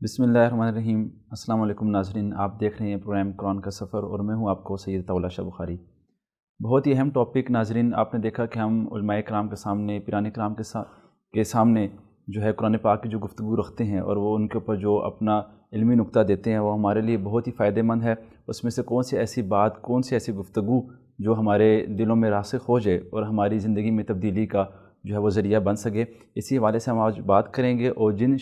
بسم اللہ الرحمن الرحیم۔ السلام علیکم ناظرین، آپ دیکھ رہے ہیں پروگرام قرآن کا سفر اور میں ہوں آپ کو سید عطا اللہ شاہ بخاری۔ بہت ہی اہم ٹاپک ناظرین، آپ نے دیکھا کہ ہم علماء کرام کے سامنے، پیران کرام کے سامنے جو ہے قرآن پاک کی جو گفتگو رکھتے ہیں اور وہ ان کے اوپر جو اپنا علمی نقطہ دیتے ہیں وہ ہمارے لیے بہت ہی فائدہ مند ہے۔ اس میں سے کون سی ایسی گفتگو جو ہمارے دلوں میں راسخ ہو جائے اور ہماری زندگی میں تبدیلی کا جو ہے وہ ذریعہ بن سکے، اسی حوالے سے ہم آج بات کریں گے۔ اور جن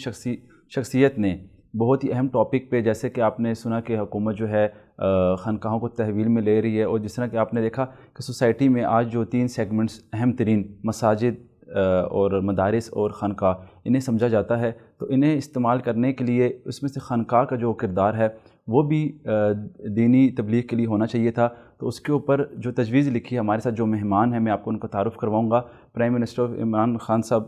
شخصیت نے بہت ہی اہم ٹاپک پہ، جیسے کہ آپ نے سنا کہ حکومت جو ہے خانقاہوں کو تحویل میں لے رہی ہے، اور جس طرح کہ آپ نے دیکھا کہ سوسائٹی میں آج جو 3 سیگمنٹس اہم ترین مساجد اور مدارس اور خانقاہ انہیں سمجھا جاتا ہے، تو انہیں استعمال کرنے کے لیے اس میں سے خانقاہ کا جو کردار ہے وہ بھی دینی تبلیغ کے لیے ہونا چاہیے تھا۔ تو اس کے اوپر جو تجویز لکھی ہے، ہمارے ساتھ جو مہمان ہیں میں آپ کو ان کا تعارف کرواؤں گا۔ پرائم منسٹر عمران خان صاحب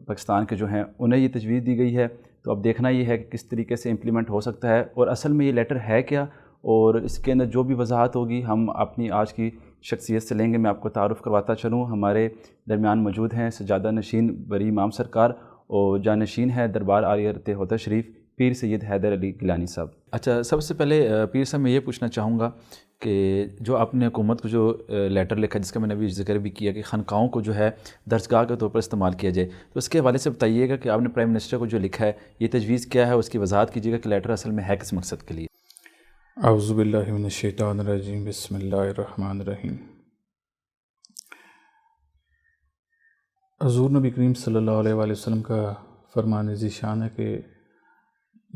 پاکستان کے جو ہیں، انہیں یہ تجویز دی گئی ہے۔ تو اب دیکھنا یہ ہے کہ کس طریقے سے امپلیمنٹ ہو سکتا ہے، اور اصل میں یہ لیٹر ہے کیا، اور اس کے اندر جو بھی وضاحت ہوگی ہم اپنی آج کی شخصیت سے لیں گے۔ میں آپ کو تعارف کرواتا چلوں، ہمارے درمیان موجود ہیں سجادہ نشین بری امام سرکار، اور جانشین ہے دربار عالیہ ہوتا شریف پیر سید حیدر علی گیلانی صاحب۔ اچھا، سب سے پہلے پیر صاحب میں یہ پوچھنا چاہوں گا کہ جو آپ نے حکومت کو جو لیٹر لکھا، جس کا میں نے ابھی ذکر بھی کیا کہ خانقاہوں کو جو ہے درسگاہ کے طور پر استعمال کیا جائے، تو اس کے حوالے سے بتائیے گا کہ آپ نے پرائم منسٹر کو جو لکھا ہے یہ تجویز کیا ہے، اس کی وضاحت کیجیے گا کہ لیٹر اصل میں ہے کس مقصد کے لیے۔ اعوذ باللہ من الشیطان الرجیم، بسم اللہ الرحمن الرحیم۔ حضور نبی کریم صلی اللہ علیہ وآلہ وسلم کا فرمان ذیشان ہے کہ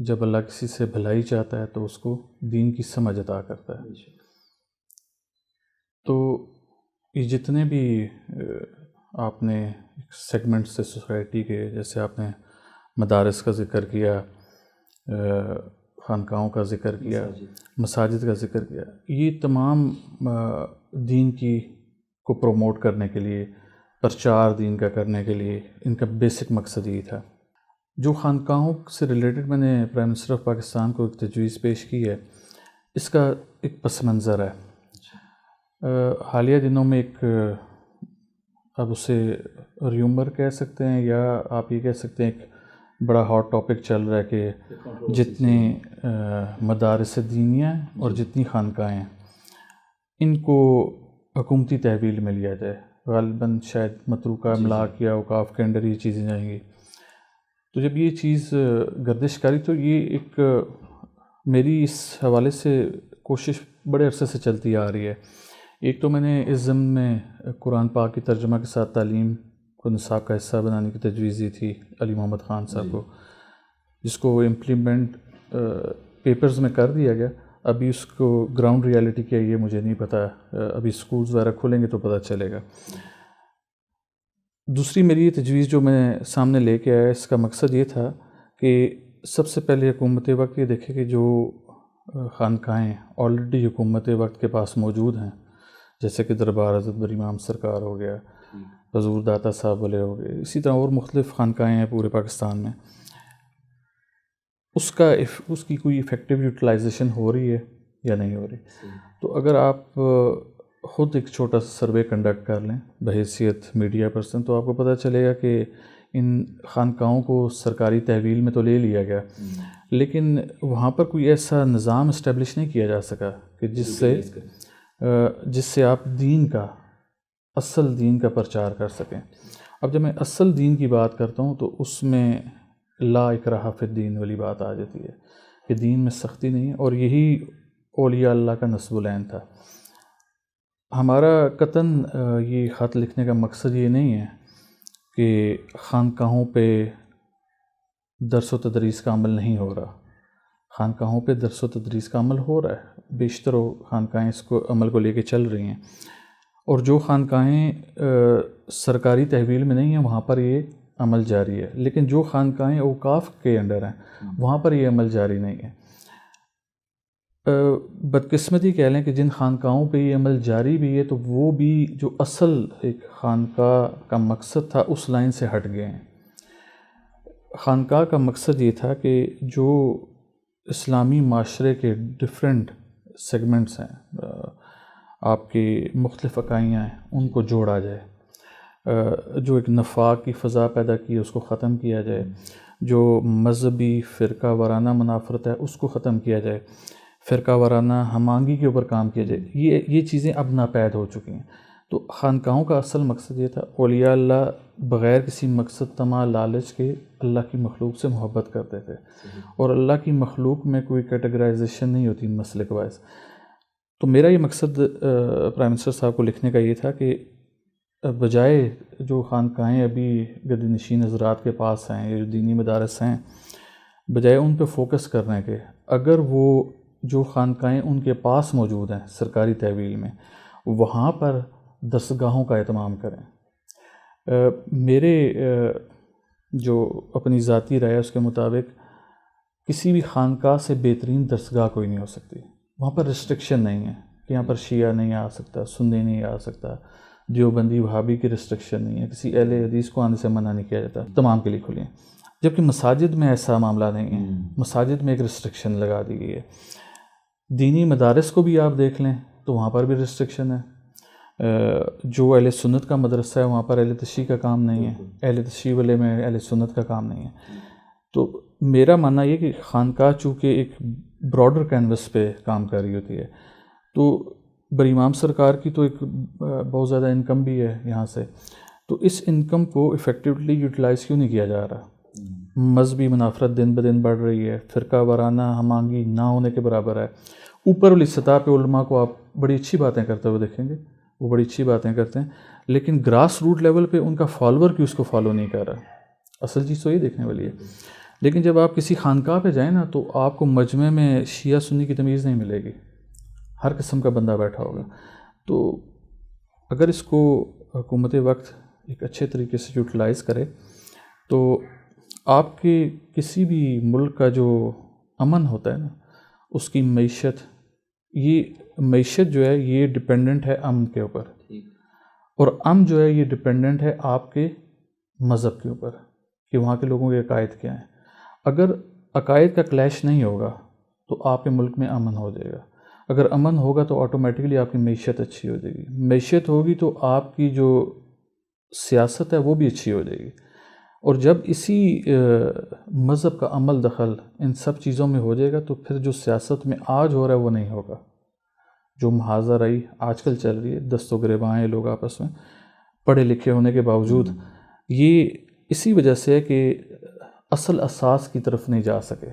جب اللہ کسی سے بھلائی چاہتا ہے تو اس کو دین کی سمجھ عطا کرتا ہے۔ تو یہ جتنے بھی آپ نے سیگمنٹ سے سوسائٹی کے، جیسے آپ نے مدارس کا ذکر کیا، خانقاہوں کا ذکر کیا، مساجد کا ذکر کیا، یہ تمام دین کو پروموٹ کرنے کے لیے، پرچار دین کا کرنے کے لیے ان کا بیسک مقصد یہی تھا۔ جو خانقاہوں سے ریلیٹڈ میں نے پرائم منسٹر آف پاکستان کو ایک تجویز پیش کی ہے، اس کا ایک پس منظر ہے۔ حالیہ دنوں میں ایک، اب اسے ریومر کہہ سکتے ہیں یا آپ یہ کہہ سکتے ہیں، ایک بڑا ہاٹ ٹاپک چل رہا ہے کہ جتنے مدارس دینیہ ہیں اور جتنی خانقاہیں ہیں ان کو حکومتی تحویل میں لیا جائے۔ غالباً شاید متروکہ املاک یا اوقاف کے انڈر یہ چیزیں جائیں گی۔ تو جب یہ چیز گردش کاری، تو یہ ایک میری اس حوالے سے کوشش بڑے عرصے سے چلتی آ رہی ہے۔ ایک تو میں نے اس ضمن میں قرآن پاک کی ترجمہ کے ساتھ تعلیم کو نصاب کا حصہ بنانے کی تجویز دی تھی علی محمد خان صاحب کو، جس کو امپلیمنٹ پیپرز میں کر دیا گیا۔ ابھی اس کو گراؤنڈ ریالٹی کیا یہ مجھے نہیں پتہ، ابھی سکولز وغیرہ کھلیں گے تو پتہ چلے گا۔ دوسری میری یہ تجویز جو میں سامنے لے کے آیا، اس کا مقصد یہ تھا کہ سب سے پہلے حکومت وقت یہ دیکھے کہ جو خانقاہیں آلریڈی حکومت وقت کے پاس موجود ہیں، جیسے کہ دربار حضرت بری امام سرکار ہو گیا، حضور داتا صاحب والے ہو گئے، اسی طرح اور مختلف خانقاہیں ہیں پورے پاکستان میں، اس کی کوئی ایفیکٹو یوٹیلائزیشن ہو رہی ہے یا نہیں ہو رہی۔ تو اگر آپ خود ایک چھوٹا سا سروے کنڈکٹ کر لیں بحیثیت میڈیا پرسن، تو آپ کو پتہ چلے گا کہ ان خانقاہوں کو سرکاری تحویل میں تو لے لیا گیا، لیکن وہاں پر کوئی ایسا نظام اسٹیبلش نہیں کیا جا سکا کہ جس سے آپ اصل دین کا پرچار کر سکیں۔ اب جب میں اصل دین کی بات کرتا ہوں تو اس میں لا اکراہ فی الدین والی بات آ جاتی ہے کہ دین میں سختی نہیں ہے، اور یہی اولیاء اللہ کا نصب العین تھا۔ ہمارا قطعاً یہ خط لکھنے کا مقصد یہ نہیں ہے کہ خانقاہوں پہ درس و تدریس کا عمل نہیں ہو رہا۔ خانقاہوں پہ درس و تدریس کا عمل ہو رہا ہے، بیشتر خانقاہیں اس کو عمل کو لے کے چل رہی ہیں، اور جو خانقاہیں سرکاری تحویل میں نہیں ہیں وہاں پر یہ عمل جاری ہے، لیکن جو خانقاہیں اوقاف کے انڈر ہیں وہاں پر یہ عمل جاری نہیں ہے۔ بدقسمتی کہہ لیں کہ جن خانقاہوں پہ یہ عمل جاری بھی ہے تو وہ بھی جو اصل ایک خانقاہ کا مقصد تھا اس لائن سے ہٹ گئے ہیں۔ خانقاہ کا مقصد یہ تھا کہ جو اسلامی معاشرے کے ڈفرینٹ سیگمنٹس ہیں، آپ کی مختلف اکائیاں ہیں، ان کو جوڑا جائے۔ جو ایک نفاق کی فضا پیدا کی ہے اس کو ختم کیا جائے، جو مذہبی فرقہ وارانہ منافرت ہے اس کو ختم کیا جائے، فرقہ وارانہ ہم آہنگی کے اوپر کام کیا جائے، یہ چیزیں اب ناپید ہو چکی ہیں۔ تو خانقاہوں کا اصل مقصد یہ تھا، اولیاء اللہ بغیر کسی مقصد طمع لالچ کے اللہ کی مخلوق سے محبت کرتے تھے، اور اللہ کی مخلوق میں کوئی کیٹیگرائزیشن نہیں ہوتی مسلک وائز۔ تو میرا یہ مقصد پرائم منسٹر صاحب کو لکھنے کا یہ تھا کہ بجائے جو خانقاہیں ابھی گدی نشین حضرات کے پاس ہیں، یہ جو دینی مدارس ہیں، بجائے ان پہ فوکس کرنے کے، اگر وہ جو خانقاہیں ان کے پاس موجود ہیں سرکاری تحویل میں، وہاں پر درسگاہوں کا اہتمام کریں۔ میرے جو اپنی ذاتی رائے اس کے مطابق کسی بھی خانقاہ سے بہترین درسگاہ کوئی نہیں ہو سکتی۔ وہاں پر ریسٹرکشن نہیں ہے کہ یہاں پر شیعہ نہیں آ سکتا، سنی نہیں آ سکتا، دیوبندی وہابی کی ریسٹرکشن نہیں ہے، کسی اہل حدیث کو آنے سے منع نہیں کیا جاتا، تمام کے لیے کھلی ہیں۔ جبکہ مساجد میں ایسا معاملہ نہیں ہے، مساجد میں ایک ریسٹرکشن لگا دی گئی ہے۔ دینی مدارس کو بھی آپ دیکھ لیں تو وہاں پر بھی ریسٹرکشن ہے۔ جو اہل سنت کا مدرسہ ہے وہاں پر اہل تشیع کا کام نہیں ہے، اہل تشیع والے میں اہل سنت کا کام نہیں ہے۔ تو میرا ماننا یہ کہ خانقاہ چونکہ ایک براڈر کینوس پہ کام کر رہی ہوتی ہے، تو بر امام سرکار کی تو ایک بہت زیادہ انکم بھی ہے یہاں سے، تو اس انکم کو افیکٹولی یوٹیلائز کیوں نہیں کیا جا رہا؟ مذہبی منافرت دن بدن بڑھ رہی ہے، فرقہ وارانہ ہم آہنگی نہ ہونے کے برابر ہے۔ اوپر والی سطح پہ علماء کو آپ بڑی اچھی باتیں کرتے ہوئے دیکھیں گے، وہ بڑی اچھی باتیں کرتے ہیں، لیکن گراس روٹ لیول پہ ان کا فالوور کیوں اس کو فالو نہیں کر رہا؟ اصل چیز تو یہ دیکھنے والی ہے۔ لیکن جب آپ کسی خانقاہ پہ جائیں نا تو آپ کو مجمع میں شیعہ سنی کی تمیز نہیں ملے گی، ہر قسم کا بندہ بیٹھا ہوگا۔ تو اگر اس کو حکومت وقت ایک اچھے طریقے سے یوٹیلائز کرے تو آپ کے کسی بھی ملک کا جو امن ہوتا ہے نا، اس کی معیشت جو ہے یہ ڈپینڈنٹ ہے امن کے اوپر، اور امن جو ہے یہ ڈپینڈنٹ ہے آپ کے مذہب کے اوپر کہ وہاں کے لوگوں کے عقائد کیا ہیں۔ اگر عقائد کا کلیش نہیں ہوگا تو آپ کے ملک میں امن ہو جائے گا۔ اگر امن ہوگا تو آٹومیٹکلی آپ کی معیشت اچھی ہو جائے گی، معیشت ہوگی تو آپ کی جو سیاست ہے وہ بھی اچھی ہو جائے گی۔ اور جب اسی مذہب کا عمل دخل ان سب چیزوں میں ہو جائے گا تو پھر جو سیاست میں آج ہو رہا ہے وہ نہیں ہوگا۔ جو محاذہ رائی آج کل چل رہی ہے، دست و گریباں ہیں لوگ آپس میں پڑھے لکھے ہونے کے باوجود، یہ اسی وجہ سے ہے کہ اصل اساس کی طرف نہیں جا سکے۔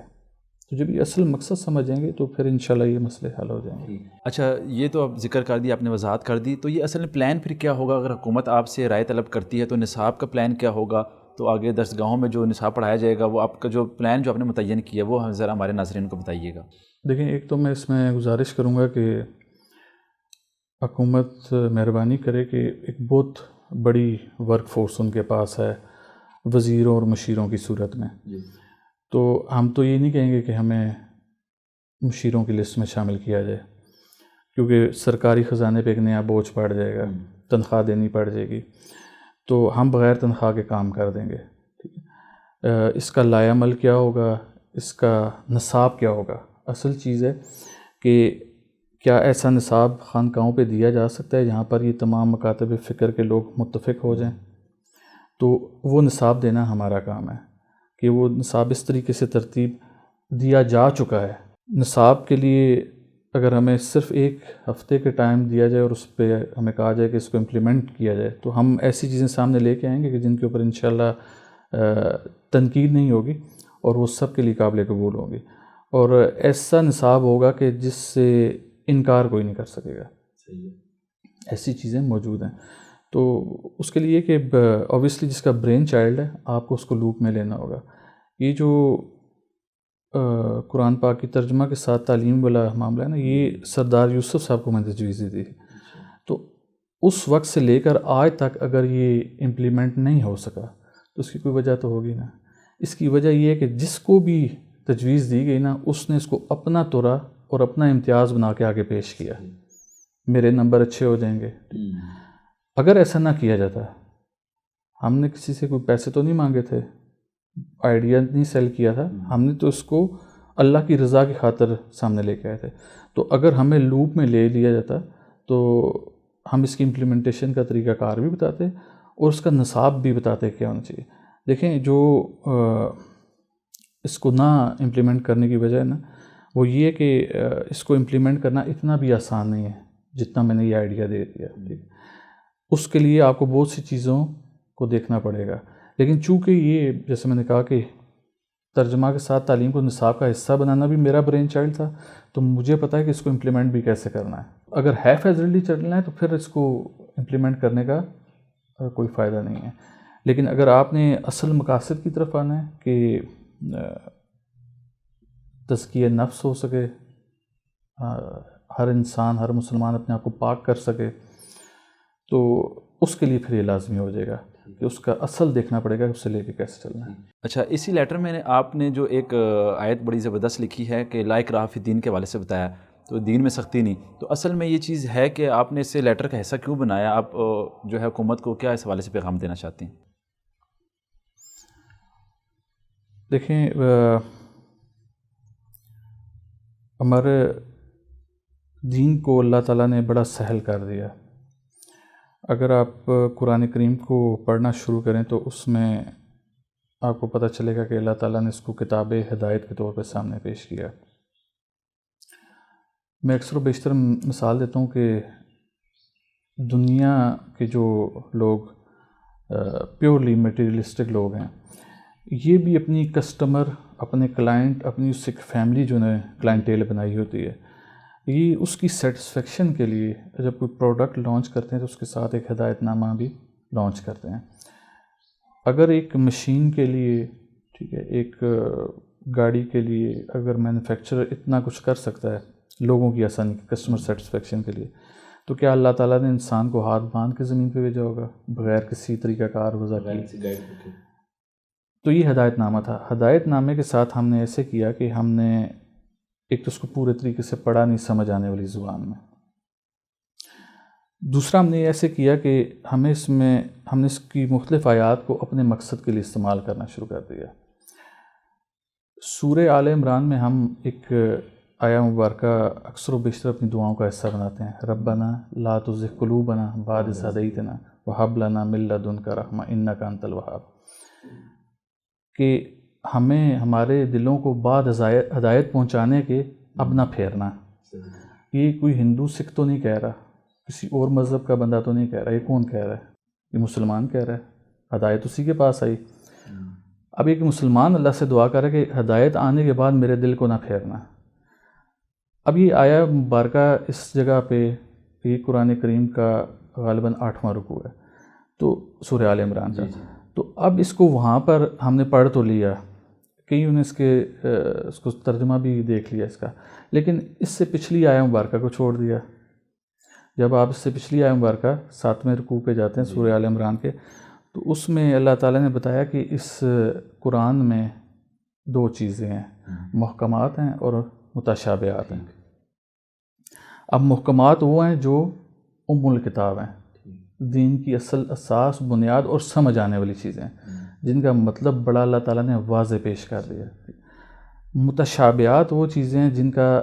تو جب یہ اصل مقصد سمجھیں گے تو پھر انشاءاللہ یہ مسئلے حل ہو جائیں گے۔ اچھا، یہ تو آپ ذکر کر دی، آپ نے وضاحت کر دی، تو یہ اصل میں پلان پھر کیا ہوگا؟ اگر حکومت آپ سے رائے طلب کرتی ہے تو نصاب کا پلان کیا ہوگا؟ تو آگے درسگاہوں میں جو نصاب پڑھایا جائے گا وہ آپ کا جو پلان جو آپ نے متعین کیا وہ ذرا ہمارے ناظرین کو بتائیے گا۔ دیکھیں، ایک تو میں اس میں گزارش کروں گا کہ حکومت مہربانی کرے کہ ایک بہت بڑی ورک فورس ان کے پاس ہے وزیروں اور مشیروں کی صورت میں، تو ہم تو یہ نہیں کہیں گے کہ ہمیں مشیروں کی لسٹ میں شامل کیا جائے، کیونکہ سرکاری خزانے پہ ایک نیا بوجھ پڑ جائے گا، تنخواہ دینی پڑ جائے گی، تو ہم بغیر تنخواہ کے کام کر دیں گے۔ اس کا لائحہ عمل کیا ہوگا، اس کا نصاب کیا ہوگا؟ اصل چیز ہے کہ کیا ایسا نصاب خانقاہوں پہ دیا جا سکتا ہے جہاں پر یہ تمام مکاتب فکر کے لوگ متفق ہو جائیں؟ تو وہ نصاب دینا ہمارا کام ہے کہ وہ نصاب اس طریقے سے ترتیب دیا جا چکا ہے۔ نصاب کے لیے اگر ہمیں صرف ایک ہفتے کے ٹائم دیا جائے اور اس پہ ہمیں کہا جائے کہ اس کو امپلیمنٹ کیا جائے تو ہم ایسی چیزیں سامنے لے کے آئیں گے کہ جن کے اوپر انشاءاللہ تنقید نہیں ہوگی اور وہ سب کے لیے قابل قبول ہوں گی، اور ایسا نصاب ہوگا کہ جس سے انکار کوئی نہیں کر سکے گا۔ ایسی چیزیں موجود ہیں، تو اس کے لیے کہ اوبیسلی جس کا برین چائلڈ ہے آپ کو اس کو لوپ میں لینا ہوگا۔ یہ جو قرآن پاک کی ترجمہ کے ساتھ تعلیم والا معاملہ ہے نا، یہ سردار یوسف صاحب کو میں نے تجویز دی تھی، تو اس وقت سے لے کر آج تک اگر یہ امپلیمنٹ نہیں ہو سکا تو اس کی کوئی وجہ تو ہوگی نا۔ اس کی وجہ یہ ہے کہ جس کو بھی تجویز دی گئی نا اس نے اس کو اپنا طرح اور اپنا امتیاز بنا کے آگے پیش کیا، میرے نمبر اچھے ہو جائیں گے۔ اگر ایسا نہ کیا جاتا، ہم نے کسی سے کوئی پیسے تو نہیں مانگے تھے، آئیڈیا نہیں سیل کیا تھا، ہم نے تو اس کو اللہ کی رضا کی خاطر سامنے لے کے آئے تھے، تو اگر ہمیں لوپ میں لے لیا جاتا تو ہم اس کی امپلیمنٹیشن کا طریقہ کار بھی بتاتے اور اس کا نصاب بھی بتاتے کیا ہونا چاہیے. دیکھیں جو اس کو نہ امپلیمنٹ کرنے کی وجہ ہے نا وہ یہ ہے کہ اس کو امپلیمنٹ کرنا اتنا بھی آسان نہیں ہے جتنا میں نے یہ آئیڈیا دے دیا. اس کے لیے آپ کو بہت سی چیزوں کو دیکھنا پڑے گا. لیکن چونکہ یہ جیسے میں نے کہا کہ ترجمہ کے ساتھ تعلیم کو نصاب کا حصہ بنانا بھی میرا برین چائلڈ تھا تو مجھے پتہ ہے کہ اس کو امپلیمنٹ بھی کیسے کرنا ہے. اگر ہیف ایزلی چلنا ہے تو پھر اس کو امپلیمنٹ کرنے کا کوئی فائدہ نہیں ہے. لیکن اگر آپ نے اصل مقاصد کی طرف آنا ہے کہ تزکیہ نفس ہو سکے، ہر انسان ہر مسلمان اپنے آپ کو پاک کر سکے، تو اس کے لیے پھر یہ لازمی ہو جائے گا کہ اس کا اصل دیکھنا پڑے گا کہ اس سے لے کے کیسے چلنا ہے. اچھا، اسی لیٹر میں آپ نے جو ایک آیت بڑی زبردست لکھی ہے کہ لا اکراہ فی الدین کے حوالے سے بتایا تو دین میں سختی نہیں، تو اصل میں یہ چیز ہے کہ آپ نے اسے لیٹر کا حصہ کیوں بنایا؟ آپ جو ہے حکومت کو کیا اس حوالے سے پیغام دینا چاہتے ہیں؟ دیکھیں ہمارے دین کو اللہ تعالیٰ نے بڑا سہل کر دیا. اگر آپ قرآن کریم کو پڑھنا شروع کریں تو اس میں آپ کو پتہ چلے گا کہ اللہ تعالیٰ نے اس کو کتاب ہدایت کے طور پہ سامنے پیش کیا. میں اکثر و بیشتر مثال دیتا ہوں کہ دنیا کے جو لوگ پیورلی میٹیریلسٹک لوگ ہیں، یہ بھی اپنی کسٹمر، اپنے کلائنٹ، اپنی اس ایک فیملی جو نے کلائنٹیل بنائی ہوتی ہے، یہ اس کی سیٹسفیکشن کے لیے جب کوئی پروڈکٹ لانچ کرتے ہیں تو اس کے ساتھ ایک ہدایت نامہ بھی لانچ کرتے ہیں. اگر ایک مشین کے لیے، ٹھیک ہے، ایک گاڑی کے لیے اگر مینوفیکچرر اتنا کچھ کر سکتا ہے لوگوں کی آسانی، کسٹمر سیٹسفیکشن کے لیے، تو کیا اللہ تعالیٰ نے انسان کو ہاتھ باندھ کے زمین پہ بھیجا ہوگا بغیر کسی طریقہ کار وضع کی؟ تو یہ ہدایت نامہ تھا. ہدایت نامے کے ساتھ ہم نے ایسے کیا کہ ہم نے ایک تو اس کو پورے طریقے سے پڑھا نہیں سمجھ آنے والی زبان میں. دوسرا ہم نے ایسے کیا کہ ہم نے اس کی مختلف آیات کو اپنے مقصد کے لیے استعمال کرنا شروع کر دیا. سورہ آل عمران میں ہم ایک آیا مبارکہ اکثر و بیشتر اپنی دعاؤں کا حصہ بناتے ہیں. ربنا لا تزغ قلوبنا بعد اذ ہدیتنا وہب لنا من لدنک رحمۃ انک انت الوہاب، کہ ہمیں ہمارے دلوں کو بعد ہدایت پہنچانے کے اب نہ پھیرنا. یہ کوئی ہندو سکھ تو نہیں کہہ رہا، کسی اور مذہب کا بندہ تو نہیں کہہ رہا، یہ کون کہہ رہا ہے؟ یہ مسلمان کہہ رہا ہے. ہدایت اسی کے پاس آئی. اب ایک مسلمان اللہ سے دعا کر رہا ہے کہ ہدایت آنے کے بعد میرے دل کو نہ پھیرنا. اب یہ آیا مبارکہ اس جگہ پہ یہ قرآن کریم کا غالباً 8واں رکوع ہے تو سورہ آل عمران کا. تو اب اس کو وہاں پر ہم نے پڑھ تو لیا، کئیوں نے اس کو ترجمہ بھی دیکھ لیا اس کا، لیکن اس سے پچھلی آیہ مبارکہ کو چھوڑ دیا. جب آپ اس سے پچھلی آیہ مبارکہ 7ویں رکوع پہ جاتے ہیں سورہ آل عمران کے، تو اس میں اللہ تعالیٰ نے بتایا کہ اس قرآن میں 2 چیزیں ہیں، محکمات ہیں اور متشابہات ہیں. اب محکمات وہ ہیں جو ام الکتاب ہیں، دین کی اصل اساس، بنیاد اور سمجھ آنے والی چیزیں ہیں جن کا مطلب بڑا اللہ تعالیٰ نے واضح پیش کر دیا. متشابہات وہ چیزیں ہیں جن کا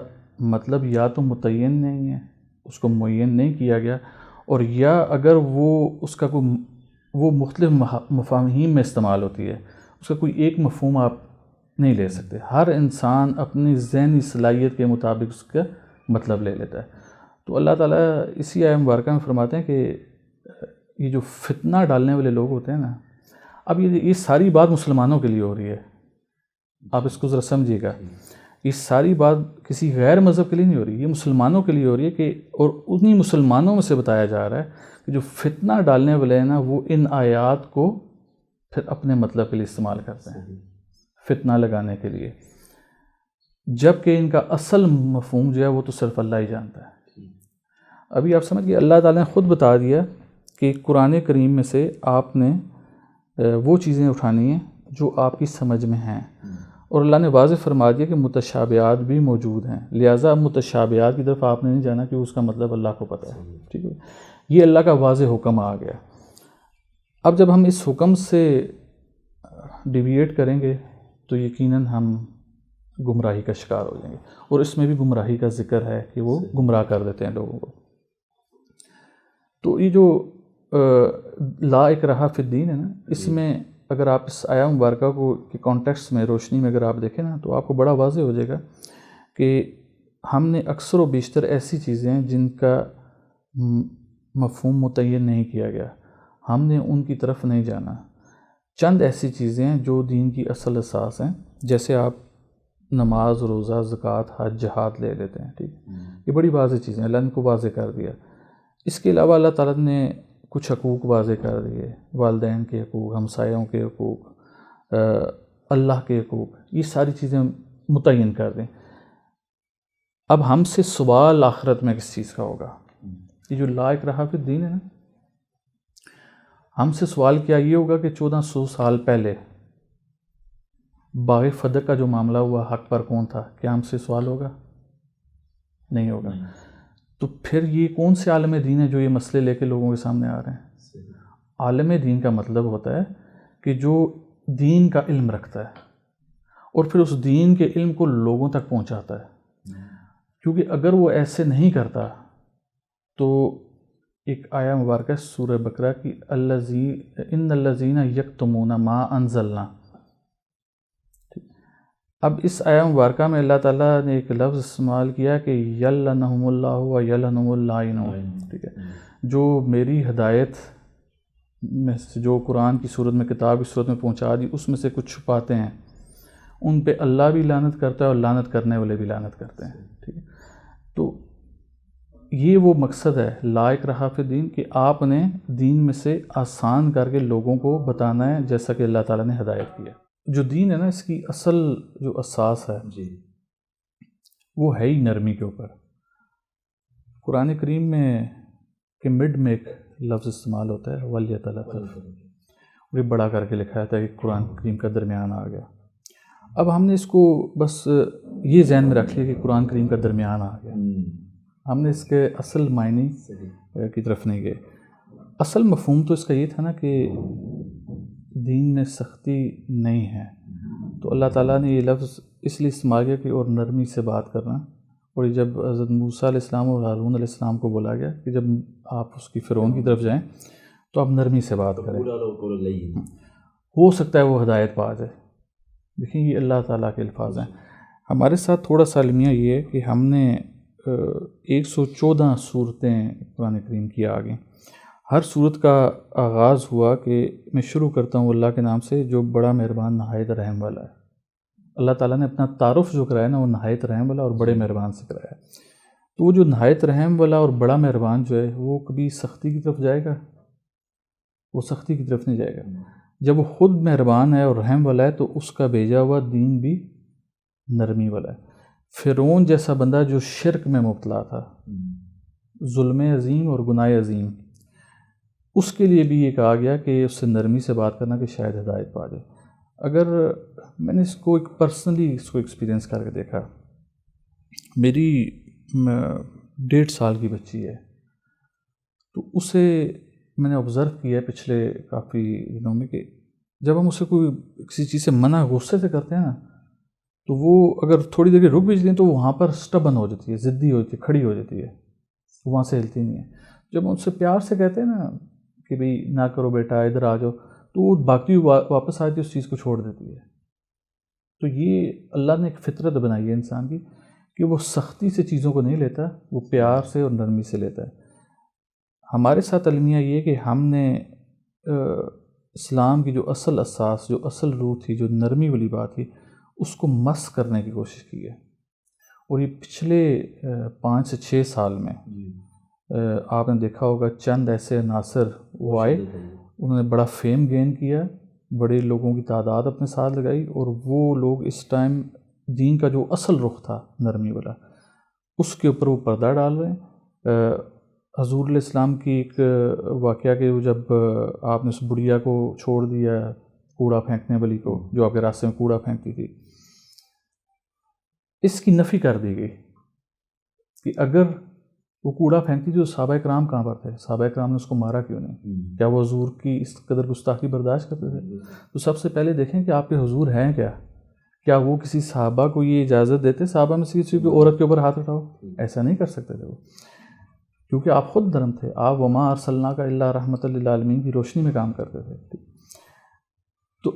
مطلب یا تو متعین نہیں ہے، اس کو معین نہیں کیا گیا، اور یا اگر وہ اس کا کوئی وہ مختلف مفاہیم میں استعمال ہوتی ہے، اس کا کوئی ایک مفہوم آپ نہیں لے سکتے. ہر انسان اپنی ذہنی صلاحیت کے مطابق اس کا مطلب لے لیتا ہے. تو اللہ تعالیٰ اسی آیہ مبارکہ میں فرماتے ہیں کہ یہ جو فتنہ ڈالنے والے لوگ ہوتے ہیں نا، اب یہ ساری بات مسلمانوں کے لیے ہو رہی ہے، آپ اس کو ذرا سمجھیے گا. یہ ساری بات کسی غیر مذہب کے لیے نہیں ہو رہی، یہ مسلمانوں کے لیے ہو رہی ہے کہ اور انہی مسلمانوں میں سے بتایا جا رہا ہے کہ جو فتنہ ڈالنے والے ہیں نا وہ ان آیات کو پھر اپنے مطلب کے لیے استعمال کرتے ہیں، فتنہ لگانے کے لیے، جبکہ ان کا اصل مفہوم جو ہے وہ تو صرف اللہ ہی جانتا ہے. ابھی آپ سمجھ گئے، اللہ تعالیٰ نے خود بتا دیا کہ قرآن کریم میں سے آپ نے وہ چیزیں اٹھانی ہیں جو آپ کی سمجھ میں ہیں، اور اللہ نے واضح فرما دیا کہ متشابہات بھی موجود ہیں، لہٰذا متشابہات کی طرف آپ نے نہیں جانا کہ اس کا مطلب اللہ کو پتہ ہے. ٹھیک ہے، یہ اللہ کا واضح حکم آ گیا. اب جب ہم اس حکم سے ڈیویٹ کریں گے تو یقیناً ہم گمراہی کا شکار ہو جائیں گے، اور اس میں بھی گمراہی کا ذکر ہے کہ وہ گمراہ کر دیتے ہیں لوگوں کو. تو یہ جو لا اکراہ فی الدین ہے نا، اس میں اگر آپ اس آیا مبارکہ کو کے کانٹیکسٹ میں روشنی میں اگر آپ دیکھیں نا تو آپ کو بڑا واضح ہو جائے گا کہ ہم نے اکثر و بیشتر ایسی چیزیں ہیں جن کا مفہوم متعین نہیں کیا گیا، ہم نے ان کی طرف نہیں جانا۔ چند ایسی چیزیں ہیں جو دین کی اصل اساس ہیں، جیسے آپ نماز، روزہ، زکوٰۃ، حج، جہاد لے لیتے ہیں، ٹھیک، یہ بڑی واضح چیزیں ہیں، اللہ نے کو واضح کر دیا۔ اس کے علاوہ اللہ تعالیٰ نے کچھ حقوق واضح کر دیے، والدین کے حقوق، ہمسایوں کے حقوق، اللہ کے حقوق، یہ ساری چیزیں متعین کر دیں۔ اب ہم سے سوال آخرت میں کس چیز کا ہوگا؟ یہ جو لا اکراہ فی الدین ہے نا، ہم سے سوال کیا یہ ہوگا کہ 1400 سال پہلے باغ فدق کا جو معاملہ ہوا، حق پر کون تھا، کیا ہم سے سوال ہوگا؟ نہیں ہوگا۔ تو پھر یہ کون سے عالم دین ہے جو یہ مسئلے لے کے لوگوں کے سامنے آ رہے ہیں؟ عالم دین کا مطلب ہوتا ہے کہ جو دین کا علم رکھتا ہے اور پھر اس دین کے علم کو لوگوں تک پہنچاتا ہے، کیونکہ اگر وہ ایسے نہیں کرتا تو ایک آیا مبارکہ ہے سورہ بقرہ کی، ان الذین یکتمون ما انزلنا۔ اب اس آیا مبارکہ میں اللہ تعالیٰ نے ایک لفظ استعمال کیا کہ یلعنہم اللہ و یلعنہم اللاعنون، ٹھیک ہے، جو میری ہدایت میں سے جو قرآن کی صورت میں، کتاب کی صورت میں پہنچا دی، اس میں سے کچھ چھپاتے ہیں، ان پہ اللہ بھی لعنت کرتا ہے اور لعنت کرنے والے بھی لعنت کرتے ہیں، ٹھیک ہے۔ تو یہ وہ مقصد ہے لا اکراہ فی الدین کہ آپ نے دین میں سے آسان کر کے لوگوں کو بتانا ہے جیسا کہ اللہ تعالیٰ نے ہدایت کی ہے۔ جو دین ہے نا، اس کی اصل جو اساس ہے وہ ہے ہی نرمی کے اوپر۔ قرآن کریم میں کہ مڈ میں ایک لفظ استعمال ہوتا ہے ولیتلطف، اور یہ بڑا کر کے لکھا جاتا ہے کہ قرآن کریم کا درمیان آ گیا۔ اب ہم نے اس کو بس یہ ذہن میں رکھ لیا کہ قرآن کریم کا درمیان آ گیا، ہم نے اس کے اصل معنی کی طرف نہیں گئے۔ اصل مفہوم تو اس کا یہ تھا نا کہ دین میں سختی نہیں ہے، تو اللہ تعالیٰ نے یہ لفظ اس لیے استعمال کیا کہ اور نرمی سے بات کرنا، اور جب حضرت موسیٰ علیہ السلام اور ہارون علیہ السلام کو بولا گیا کہ جب آپ اس کی فرعون کی طرف جائیں تو آپ نرمی سے بات کریں، ہو سکتا ہے وہ ہدایت پا جائے۔ دیکھیں یہ اللہ تعالیٰ کے الفاظ ہیں۔ ہمارے ساتھ تھوڑا سا المیہ یہ ہے کہ ہم نے 114 صورتیں قرآن کریم کی آگے، ہر صورت کا آغاز ہوا کہ میں شروع کرتا ہوں اللہ کے نام سے جو بڑا مہربان نہایت رحم والا ہے۔ اللہ تعالیٰ نے اپنا تعارف جو کرایا نا وہ نہایت رحم والا اور بڑے مہربان سے کرایا، تو وہ جو نہایت رحم والا اور بڑا مہربان جو ہے وہ کبھی سختی کی طرف جائے گا؟ وہ سختی کی طرف نہیں جائے گا۔ جب وہ خود مہربان ہے اور رحم والا ہے تو اس کا بھیجا ہوا دین بھی نرمی والا ہے۔ فرعون جیسا بندہ جو شرک میں مبتلا تھا، ظلم عظیم اور گناہ عظیم، اس کے لیے بھی یہ کہا گیا کہ اس سے نرمی سے بات کرنا کہ شاید ہدایت پا جائے۔ اگر میں نے اس کو ایک پرسنلی اس کو ایکسپیرینس کر کے دیکھا، میری 1.5 سال کی بچی ہے، تو اسے میں نے آبزرو کیا ہے پچھلے کافی دنوں میں کہ جب ہم اسے کوئی کسی چیز سے منع غصے سے کرتے ہیں نا تو وہ اگر تھوڑی دیر رک بھی جاتی تو وہاں پر سٹبن ہو جاتی ہے، ضدی ہو جاتی ہے، کھڑی ہو جاتی ہے، وہاں سے ہلتی نہیں ہے۔ جب ہم اس سے پیار سے کہتے ہیں نا کہ بھئی نہ کرو بیٹا ادھر آ جاؤ، تو وہ باقی واپس آتی ہے، اس چیز کو چھوڑ دیتی ہے۔ تو یہ اللہ نے ایک فطرت بنائی ہے انسان کی کہ وہ سختی سے چیزوں کو نہیں لیتا، وہ پیار سے اور نرمی سے لیتا ہے۔ ہمارے ساتھ المیہ یہ کہ ہم نے اسلام کی جو اصل اساس، جو اصل روح تھی، جو نرمی والی بات تھی، اس کو مس کرنے کی کوشش کی ہے، اور یہ پچھلے 5 سے 6 سال میں آپ نے دیکھا ہوگا چند ایسے عناصر وہ آئے، انہوں نے بڑا فیم گین کیا، بڑے لوگوں کی تعداد اپنے ساتھ لگائی، اور وہ لوگ اس ٹائم دین کا جو اصل رخ تھا نرمی والا، اس کے اوپر وہ پردہ ڈال رہے ہیں۔ حضور علیہ السلام کی ایک واقعہ کہ جب آپ نے اس بڑھیا کو چھوڑ دیا، کوڑا پھینکنے والی کو جو آپ کے راستے میں کوڑا پھینکتی تھی، اس کی نفی کر دی گئی کہ اگر وہ کوڑا پھینکتی تھی تو صحابہ کرام کہاں پر تھے؟ صحابہ کرام نے اس کو مارا کیوں نہیں؟ کیا وہ حضور کی اس قدر گستاخی برداشت کرتے تھے؟ تو سب سے پہلے دیکھیں کہ آپ کے حضور ہیں کیا وہ کسی صحابہ کو یہ اجازت دیتے؟ صحابہ میں سے کسی بھی عورت کے اوپر ہاتھ اٹھاؤ؟ ایسا نہیں کر سکتے تھے وہ، کیونکہ آپ خود نرم تھے، آپ وما ارسلناک الا رحمۃ للعالمین کی روشنی میں کام کرتے تھے. تو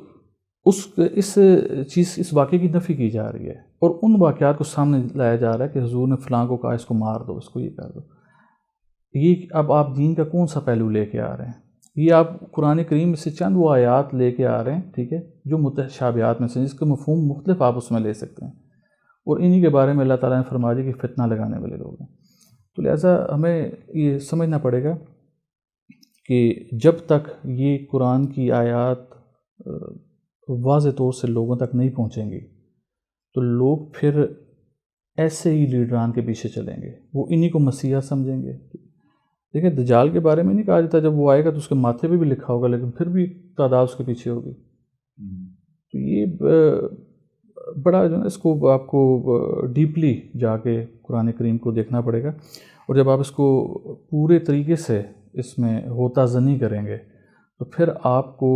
اس واقعے کی نفی کی جا رہی ہے، اور ان واقعات کو سامنے لایا جا رہا ہے کہ حضور نے فلاں کو کہا اس کو مار دو، اس کو یہ کر دو. یہ اب آپ دین کا کون سا پہلو لے کے آ رہے ہیں؟ یہ آپ قرآن کریم میں سے چند وہ آیات لے کے آ رہے ہیں، ٹھیک ہے، جو متشابہات میں سے جس کا مفہوم مختلف آپ اس میں لے سکتے ہیں، اور انہی کے بارے میں اللہ تعالیٰ نے فرما دیا کہ فتنہ لگانے والے لوگ ہیں. تو لہٰذا ہمیں یہ سمجھنا پڑے گا کہ جب تک یہ قرآن کی آیات واضح طور سے لوگوں تک نہیں پہنچیں گی تو لوگ پھر ایسے ہی لیڈران کے پیچھے چلیں گے، وہ انہی کو مسیحا سمجھیں گے. دیکھیں دجال کے بارے میں نہیں کہا جاتا جب وہ آئے گا تو اس کے ماتھے پہ بھی لکھا ہوگا، لیکن پھر بھی تعداد اس کے پیچھے ہوگی. تو یہ بڑا جو ہے اس کو آپ کو ڈیپلی جا کے قرآن کریم کو دیکھنا پڑے گا، اور جب آپ اس کو پورے طریقے سے اس میں غوطہ زنی کریں گے تو پھر آپ کو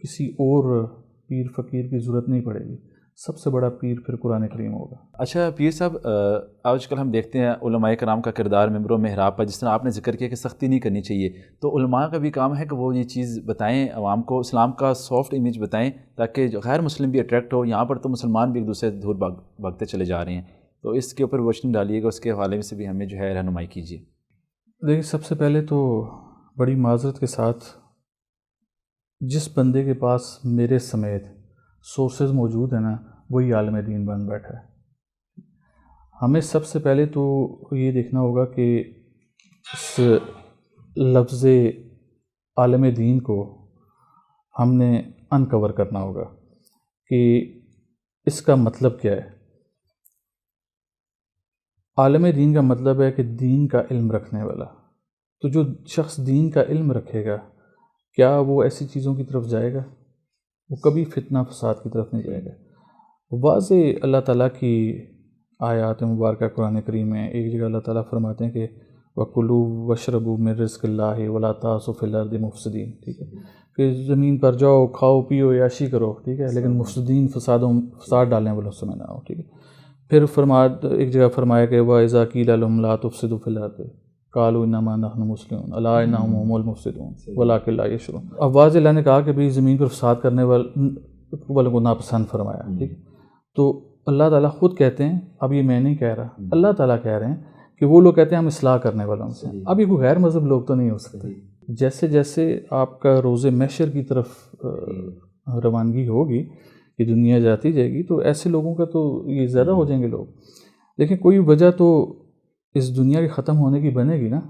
کسی اور پیر فقیر کی ضرورت نہیں پڑے گی. سب سے بڑا پیر پھر قرآن کریم ہوگا. اچھا پیر صاحب، آج کل ہم دیکھتے ہیں علماء کرام کا کردار ممبر و محراب پر، جس طرح آپ نے ذکر کیا کہ سختی نہیں کرنی چاہیے، تو علماء کا بھی کام ہے کہ وہ یہ چیز بتائیں عوام کو، اسلام کا سافٹ امیج بتائیں تاکہ جو غیر مسلم بھی اٹریکٹ ہو. یہاں پر تو مسلمان بھی ایک دوسرے سے دور بھاگتے چلے جا رہے ہیں، تو اس کے اوپر روشنی ڈالیے گا، اس کے حوالے سے بھی ہمیں جو ہے رہنمائی کیجیے. دیکھیے سب سے پہلے تو بڑی معذرت کے ساتھ جس بندے کے پاس میرے سمیت سورسز موجود ہیں نا وہی عالم دین بن بیٹھا ہے. ہمیں سب سے پہلے تو یہ دیکھنا ہوگا کہ اس لفظ عالم دین کو ہم نے انکور کرنا ہوگا کہ اس کا مطلب کیا ہے. عالم دین کا مطلب ہے کہ دین کا علم رکھنے والا. تو جو شخص دین کا علم رکھے گا کیا وہ ایسی چیزوں کی طرف جائے گا؟ وہ کبھی فتنہ فساد کی طرف نہیں جائے گا. واضح اللہ تعالیٰ کی آیات مبارکہ قرآن کریم میں ایک جگہ اللہ تعالیٰ فرماتے ہیں کہ وَكُلُوا وَاشْرَبُوا مِن رِزْقِ اللَّهِ وَلَا تَعْثُوا فِي الْأَرْضِ مُفْسِدِينَ. ٹھیک ہے کہ زمین پر جاؤ کھاؤ پیو عیاشی کرو، ٹھیک ہے، لیکن مفسدین فساد ڈالنے والوں سے نہ ہو. ٹھیک ہے. پھر ایک جگہ فرمایا کہ وَإِذَا قِيلَ لَهُمْ لَا تُفْسِدُوا فِي الْأَرْضِ قَالُوا إِنَّمَا نَحْنُ مُصْلِحُونَ أَلَا إِنَّهُمْ هُمُ الْمُفْسِدُونَ وَلَٰكِن لَا يَشْعُرُونَ. اب واضح اللہ نے کہا کہ بھئی زمین پر فساد کرنے والوں کو ناپسند فرمایا. ٹھیک ہے. تو اللہ تعالیٰ خود کہتے ہیں، اب یہ میں نہیں کہہ رہا، اللہ تعالیٰ کہہ رہے ہیں کہ وہ لوگ کہتے ہیں ہم اصلاح کرنے والوں سے. اب یہ کوئی غیر مذہب لوگ تو نہیں ہو سکتے. جیسے جیسے آپ کا روز محشر کی طرف روانگی ہوگی کہ دنیا جاتی جائے گی تو ایسے لوگوں کا تو یہ زیادہ ہو جائیں گے لوگ. لیکن کوئی وجہ تو اس دنیا کے ختم ہونے کی بنے گی نا،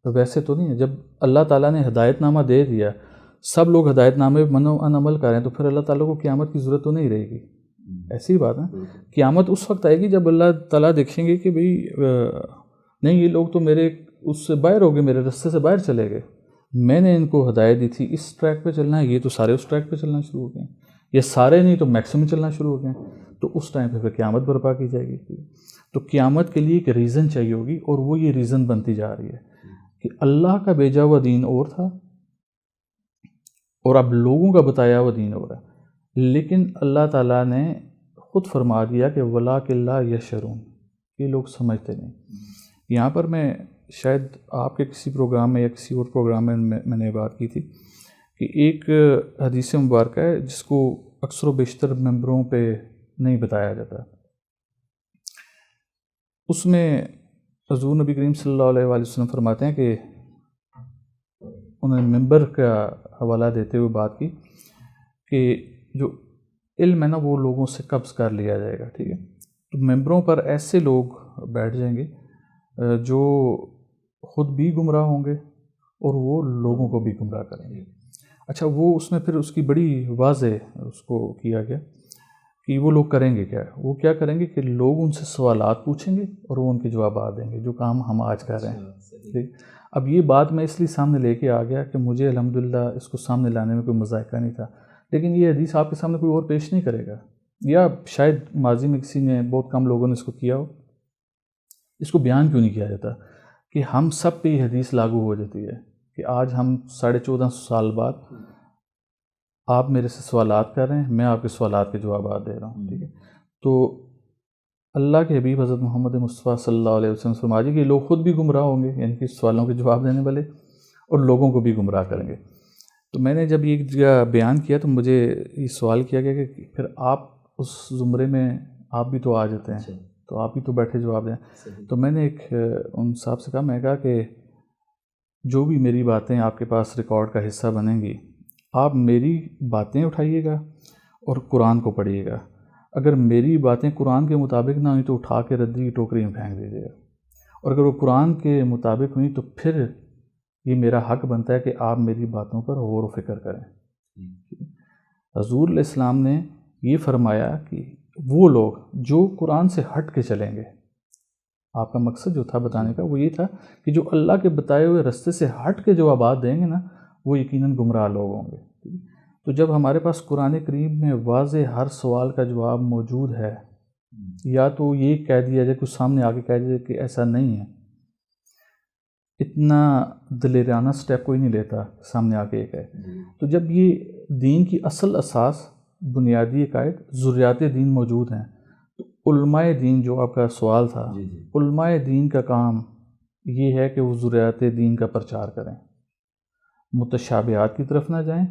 تو ویسے تو نہیں ہے. جب اللہ تعالیٰ نے ہدایت نامہ دے دیا، سب لوگ ہدایت نامے پہ من و عمل کریں تو پھر اللہ تعالیٰ کو قیامت کی ضرورت تو نہیں رہے گی. ایسی بات ہے. قیامت اس وقت آئے گی جب اللہ تعالیٰ دیکھیں گے کہ بھئی نہیں یہ لوگ تو میرے اس سے باہر ہو گئے، میرے رستے سے باہر چلے گئے، میں نے ان کو ہدایت دی تھی اس ٹریک پہ چلنا ہے، یہ تو سارے اس ٹریک پہ چلنا شروع ہو گئے، یہ سارے نہیں تو میکسیمم چلنا شروع ہو گئے. تو اس ٹائم پہ پھر قیامت برپا کی جائے گی. تو قیامت کے لیے ایک ریزن چاہیے ہوگی، اور وہ یہ ریزن بنتی جا رہی ہے کہ اللہ کا بھیجا ہوا دین اور تھا اور اب لوگوں کا بتایا ہوا دین اور ہے. لیکن اللہ تعالیٰ نے خود فرما دیا کہ وَلَٰكِن لَا يَشْعُرُونَ، یہ لوگ سمجھتے نہیں. یہاں پر میں شاید آپ کے کسی پروگرام میں یا کسی اور پروگرام میں نے بات کی تھی کہ ایک حدیث مبارکہ ہے جس کو اکثر و بیشتر ممبروں پہ نہیں بتایا جاتا. اس میں حضور نبی کریم صلی اللہ علیہ وآلہ وسلم فرماتے ہیں کہ انہوں نے ممبر کا حوالہ دیتے ہوئے بات کی کہ جو علم ہے نا وہ لوگوں سے قبض کر لیا جائے گا. ٹھیک ہے. تو ممبروں پر ایسے لوگ بیٹھ جائیں گے جو خود بھی گمراہ ہوں گے اور وہ لوگوں کو بھی گمراہ کریں گے. اچھا وہ اس میں پھر اس کی بڑی واضح اس کو کیا گیا کہ وہ لوگ کریں گے کیا. وہ کیا کریں گے کہ لوگ ان سے سوالات پوچھیں گے اور وہ ان کے جوابات دیں گے، جو کام ہم آج کر رہے ہیں. ٹھیک. اب یہ بات میں اس لیے سامنے لے کے آ گیا کہ مجھے الحمدللہ اس کو سامنے لانے میں کوئی مذائقہ نہیں تھا، لیکن یہ حدیث آپ کے سامنے کوئی اور پیش نہیں کرے گا، یا شاید ماضی میں کسی نے، بہت کم لوگوں نے اس کو کیا ہو. اس کو بیان کیوں نہیں کیا جاتا کہ ہم سب پہ یہ حدیث لاگو ہو جاتی ہے کہ آج ہم 1450 سال بعد آپ میرے سے سوالات کر رہے ہیں، میں آپ کے سوالات کے جوابات دے رہا ہوں. ٹھیک ہے. تو اللہ کے حبیب حضرت محمد مصطفیٰ صلی اللہ علیہ وسلم فرما دیے کہ لوگ خود بھی گمراہ ہوں گے، یعنی کہ سوالوں کے جواب دینے والے، اور لوگوں کو بھی گمراہ کریں گے۔ تو میں نے جب یہ جگہ بیان کیا تو مجھے یہ سوال کیا گیا کہ پھر آپ اس زمرے میں آپ بھی تو آ جاتے ہیں، تو آپ بھی تو بیٹھے جواب دیں۔ تو میں نے ایک ان صاحب سے کہا، میں کہا کہ جو بھی میری باتیں آپ کے پاس ریکارڈ کا حصہ بنیں گی، آپ میری باتیں اٹھائیے گا اور قرآن کو پڑھیے گا۔ اگر میری باتیں قرآن کے مطابق نہ ہوئیں تو اٹھا کے ردی کی ٹوکری میں پھینک دیجیے گا، اور اگر وہ قرآن کے مطابق ہوئیں تو پھر یہ میرا حق بنتا ہے کہ آپ میری باتوں پر غور و فکر کریں۔ حضور علیہ السلام نے یہ فرمایا کہ وہ لوگ جو قرآن سے ہٹ کے چلیں گے، آپ کا مقصد جو تھا بتانے کا وہ یہ تھا کہ جو اللہ کے بتائے ہوئے رستے سے ہٹ کے جوابات دیں گے نا، وہ یقیناً گمراہ لوگ ہوں گے۔ تو جب ہمارے پاس قرآن کریم میں واضح ہر سوال کا جواب موجود ہے، یا تو یہ کہہ دیا جائے، کچھ سامنے آ کے کہہ دیا کہ ایسا نہیں ہے، اتنا دلیرانہ سٹیپ کوئی نہیں لیتا سامنے آ کے یہ کہے۔ تو جب یہ دین کی اصل اساس، بنیادی عقائد، ذریات دین موجود ہیں، تو علماء دین، جو آپ کا سوال تھا، علماء دین کا کام یہ ہے کہ وہ ذریات دین کا پرچار کریں، متشابہات کی طرف نہ جائیں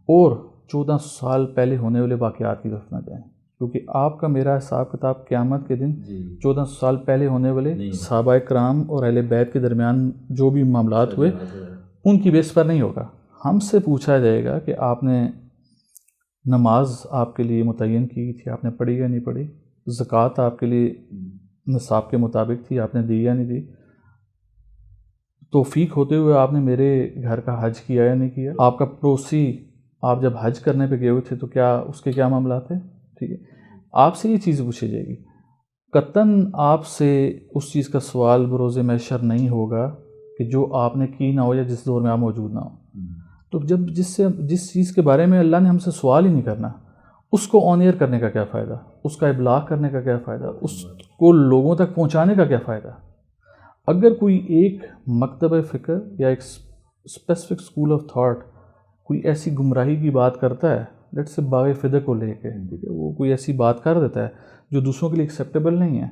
اور 1400 سال پہلے ہونے والے واقعات کی طرف نہ جائیں، کیونکہ آپ کا میرا حساب کتاب قیامت کے دن 1400 سال پہلے ہونے والے صحابہ کرام اور اہل بیت کے درمیان جو بھی معاملات ہوئے ان کی بیس پر نہیں ہوگا۔ ہم سے پوچھا جائے گا کہ آپ نے نماز آپ کے لیے متعین کی تھی، آپ نے پڑھی یا نہیں پڑھی؟ زکوٰۃ آپ کے لیے نصاب کے مطابق تھی، آپ نے دی یا نہیں دی؟ توفیق ہوتے ہوئے آپ نے میرے گھر کا حج کیا یا نہیں کیا؟ آپ کا پڑوسی، آپ جب حج کرنے پہ گئے ہوئے تھے تو کیا اس کے کیا معاملات ہیں؟ ٹھیک ہے، آپ سے یہ چیز پوچھی جائے گی۔ قطعاً آپ سے اس چیز کا سوال بروز محشر نہیں ہوگا کہ جو آپ نے کی نہ ہو یا جس دور میں آپ موجود نہ ہو۔ تو جب جس چیز کے بارے میں اللہ نے ہم سے سوال ہی نہیں کرنا، اس کو آن ایئر کرنے کا کیا فائدہ؟ اس کا ابلاغ کرنے کا کیا فائدہ؟ اس کو لوگوں تک پہنچانے کا کیا فائدہ؟ اگر کوئی ایک مکتبہ فکر یا ایک اسپیسیفک اسکول آف تھاٹ کوئی ایسی گمراہی کی بات کرتا ہے، لیٹ سے باغ فدہ کو لے کے، ٹھیک ہے، وہ کوئی ایسی بات کر دیتا ہے جو دوسروں کے لیے ایکسیپٹیبل نہیں ہے،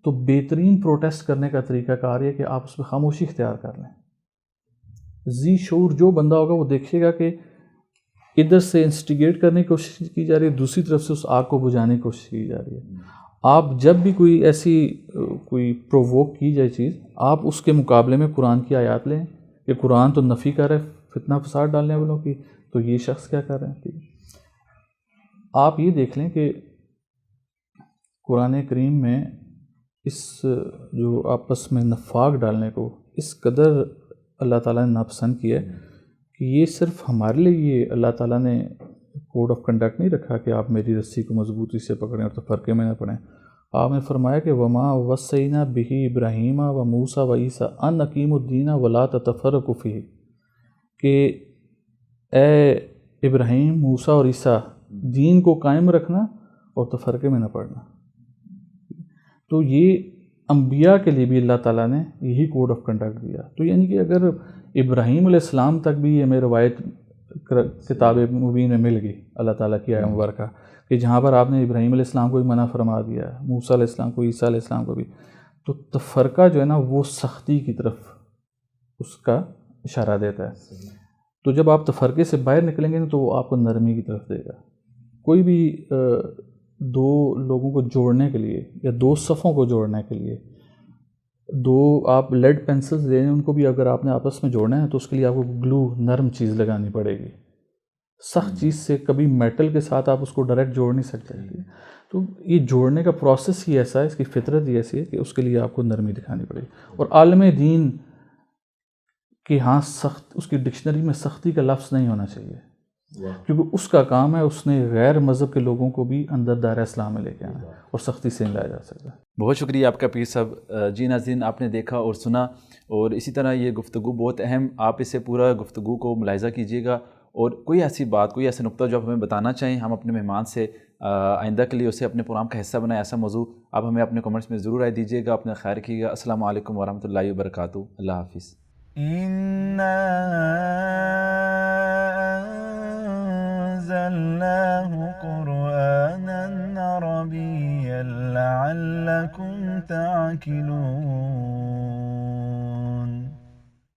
تو بہترین پروٹیسٹ کرنے کا طریقہ کار یہ ہے کہ آپ اس پہ خاموشی اختیار کر لیں۔ ذی شعور جو بندہ ہوگا وہ دیکھے گا کہ ادھر سے انسٹیگیٹ کرنے کی کوشش کی جا رہی ہے، دوسری طرف سے اس آگ کو بجھانے کی کوشش کی جا رہی ہے۔ آپ جب بھی کوئی ایسی کوئی پروووک کی جائے چیز، آپ اس کے مقابلے میں قرآن کی آیات لیں کہ قرآن تو نفی کر رہا ہے فتنہ فساد ڈالنے والوں کی، تو یہ شخص کیا کر رہے ہیں؟ ٹھیک ہے، آپ یہ دیکھ لیں کہ قرآن کریم میں اس جو آپس میں نفاق ڈالنے کو اس قدر اللہ تعالیٰ نے ناپسند کیا ہے کہ یہ صرف ہمارے لیے یہ اللہ تعالیٰ نے کوڈ آف کنڈکٹ نہیں رکھا کہ آپ میری رسی کو مضبوطی سے پکڑیں اور تفرقے میں نہ پڑیں۔ آپ نے فرمایا کہ وما وصینا بہ ابراہیم و موسیٰ و عیسیٰ ان اقیموا الدین ولا تتفرقوا فیہ، کہ اے ابراہیم، موسیٰ اور عیسیٰ، دین کو قائم رکھنا اور تفرقے میں نہ پڑنا۔ تو یہ انبیاء کے لیے بھی اللہ تعالیٰ نے یہی کوڈ آف کنڈکٹ دیا۔ تو یعنی کہ اگر ابراہیم علیہ السلام تک بھی یہ ہمیں روایت کتاب مبین میں مل گئی اللہ تعالیٰ کی آیت مبارکہ کہ جہاں پر آپ نے ابراہیم علیہ السلام کو بھی منع فرما دیا، موسیٰ علیہ السلام کو، عیسیٰ علیہ السلام کو بھی، تو تفرقہ جو ہے نا وہ سختی کی طرف اس کا اشارہ دیتا ہے۔ تو جب آپ تفرقے سے باہر نکلیں گے تو وہ آپ کو نرمی کی طرف دے گا۔ کوئی بھی دو لوگوں کو جوڑنے کے لیے یا دو صفوں کو جوڑنے کے لیے دو آپ لیڈ پینسلز لے لیں، ان کو بھی اگر آپ نے آپس میں جوڑنا ہے تو اس کے لیے آپ کو گلو، نرم چیز لگانی پڑے گی۔ سخت چیز سے کبھی میٹل کے ساتھ آپ اس کو ڈائریکٹ جوڑ نہیں سکتے۔ تو یہ جوڑنے کا پروسیس ہی ایسا ہے، اس کی فطرت ہی ایسی ہے کہ اس کے لیے آپ کو نرمی دکھانی پڑے گی۔ اور عالم دین کہ ہاں سخت، اس کی ڈکشنری میں سختی کا لفظ نہیں ہونا چاہیے، کیونکہ اس کا کام ہے اس نے غیر مذہب کے لوگوں کو بھی اندر دائرہ اسلام میں لے کے آنا اور سختی سے نہیں لایا جا سکتا۔ بہت شکریہ آپ کا پیر صاحب۔ جی ناظرین، آپ نے دیکھا اور سنا، اور اسی طرح یہ گفتگو بہت اہم، آپ اسے پورا گفتگو کو ملاحظہ کیجیے گا، اور کوئی ایسی بات، کوئی ایسا نقطہ جو آپ ہمیں بتانا چاہیں، ہم اپنے مہمان سے آئندہ کے لیے اسے اپنے پروگرام کا حصہ بنائیں، ایسا موضوع آپ ہمیں اپنے کمنٹس میں ضرور رائے دیجیے گا۔ اپنا خیال رکھیے گا۔ السلام علیکم ورحمۃ اللہ وبرکاتہ۔ اللہ حافظ۔ أنزلناه قرآنا عربيا کی نور